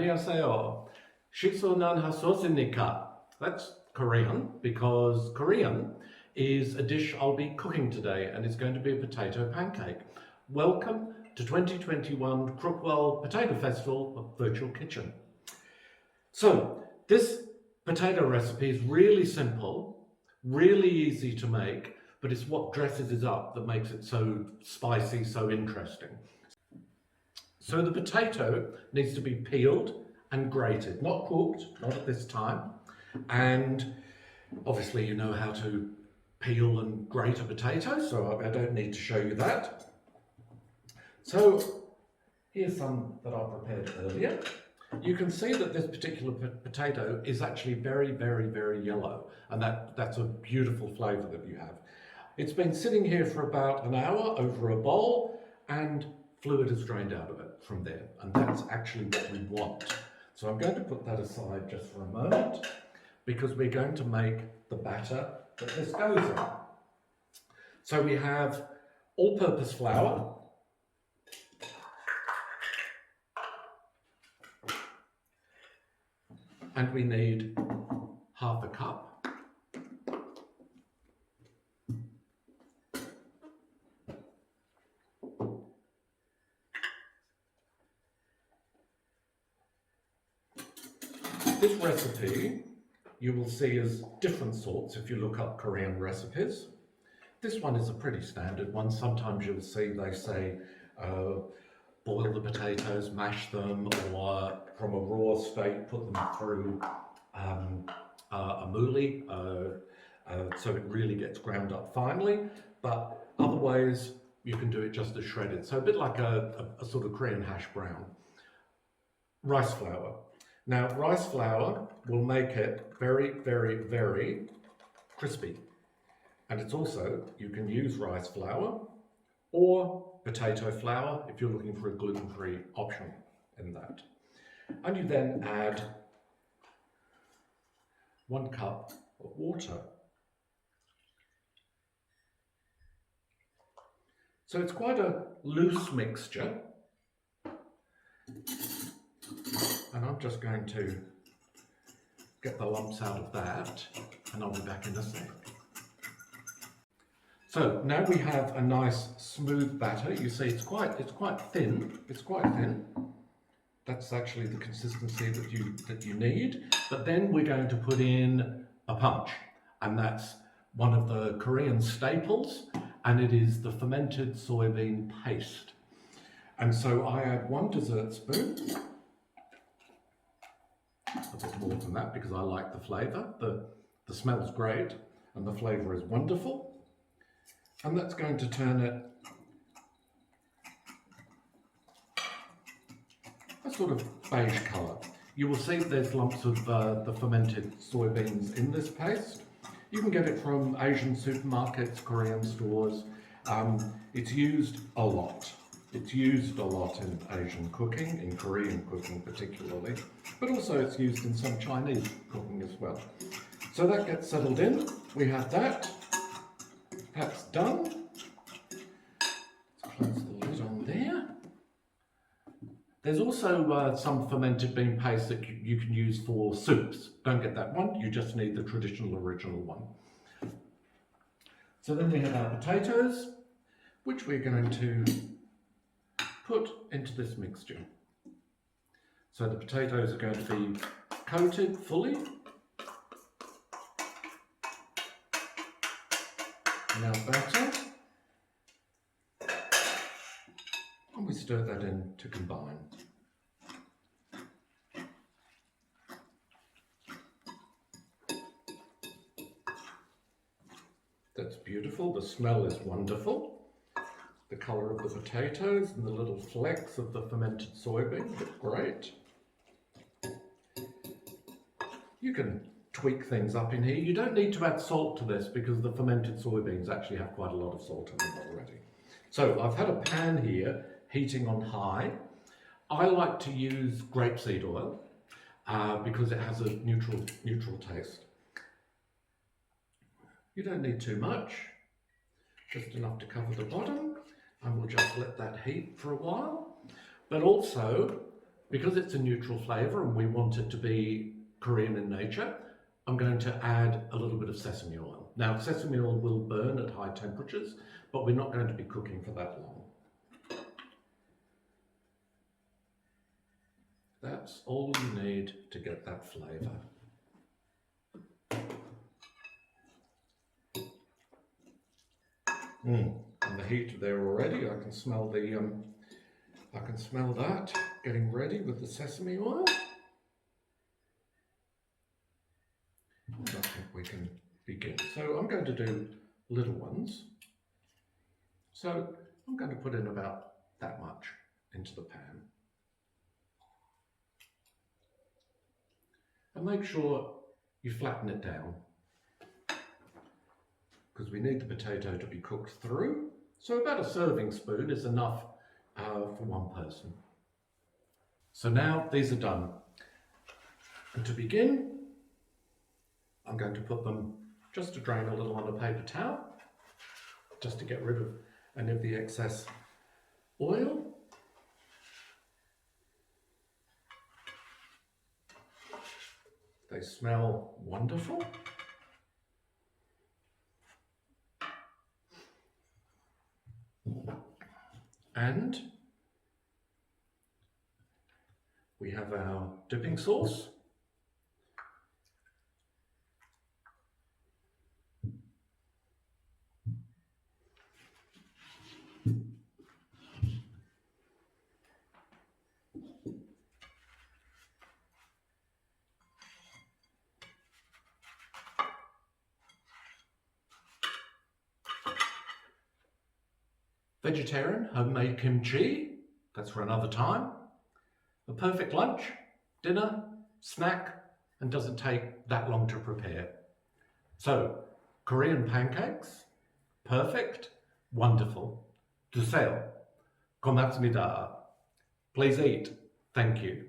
안녕하세요. 식소는 하소스니까. That's Korean, because Korean is a dish I'll be cooking today, and it's going to be a potato pancake. Welcome to 2021 Crookwell Potato Festival Virtual Kitchen. So this potato recipe is really simple, really easy to make, but it's what dresses it up that makes it so spicy, so interesting. So the potato needs to be peeled and grated, not cooked, not at this time. And obviously you know how to peel and grate a potato, so I don't need to show you that. So here's some that I prepared earlier. You can see that this particular potato is actually very, very, very yellow, and that's a beautiful flavour that you have. It's been sitting here for about an hour over a bowl, and fluid is drained out of it from there, and that's actually what we want. So I'm going to put that aside just for a moment, because we're going to make the batter that this goes in. So we have all-purpose flour, and we need half a cup. This recipe you will see as different sorts if you look up Korean recipes. This one is a pretty standard one. Sometimes you'll see they say boil the potatoes, mash them, or from a raw state put them through a moolie so it really gets ground up finely. But other ways you can do it just as shredded. So a bit like a sort of Korean hash brown. Rice flour. Now, rice flour will make it very, very, very crispy. And it's also, you can use rice flour or potato flour if you're looking for a gluten-free option in that. And you then add 1 cup of water. So it's quite a loose mixture. And I'm just going to get the lumps out of that, and I'll be back in a sec. So now we have a nice smooth batter. You see it's quite thin. It's quite thin. That's actually the consistency that you need. But then we're going to put in a punch, and that's one of the Korean staples, and it is the fermented soybean paste. And so I add 1 dessert spoon. A bit more than that because I like the flavour. The smell's great and the flavour is wonderful. And that's going to turn it a sort of beige colour. You will see there's lumps of the fermented soybeans in this paste. You can get it from Asian supermarkets, Korean stores. It's used a lot. It's used a lot in Asian cooking, in Korean cooking particularly, but also it's used in some Chinese cooking as well. So that gets settled in. We have that. That's done. Let's close the lid on there. There's also some fermented bean paste that you can use for soups. Don't get that one. You just need the traditional original one. So then we have our potatoes, which we're going to put into this mixture. So the potatoes are going to be coated fully in our batter, and we stir that in to combine. That's beautiful. The smell is wonderful. The colour of the potatoes and the little flecks of the fermented soybean look great. You can tweak things up in here. You don't need to add salt to this because the fermented soybeans actually have quite a lot of salt in them already. So I've had a pan here heating on high. I like to use grapeseed oil because it has a neutral taste. You don't need too much, just enough to cover the bottom. And we'll just let that heat for a while. But also, Because it's a neutral flavour and we want it to be Korean in nature, I'm going to add a little bit of sesame oil. Now, sesame oil will burn at high temperatures, but we're not going to be cooking for that long. That's all you need to get that flavour. And the heat there already. I can smell that getting ready with the sesame oil. I think we can begin. So I'm going to do little ones. So I'm going to put in about that much into the pan. And make sure you flatten it down, because we need the potato to be cooked through. So about a serving spoon is enough for one person. So now these are done. And to begin, I'm going to put them, just to drain a little on a paper towel, just to get rid of any of the excess oil. They smell wonderful. And we have our dipping sauce. Vegetarian homemade kimchi, that's for another time. A perfect lunch, dinner, snack, and doesn't take that long to prepare. So, Korean pancakes, perfect, wonderful. 드세요. 고맙습니다. Please eat. Thank you.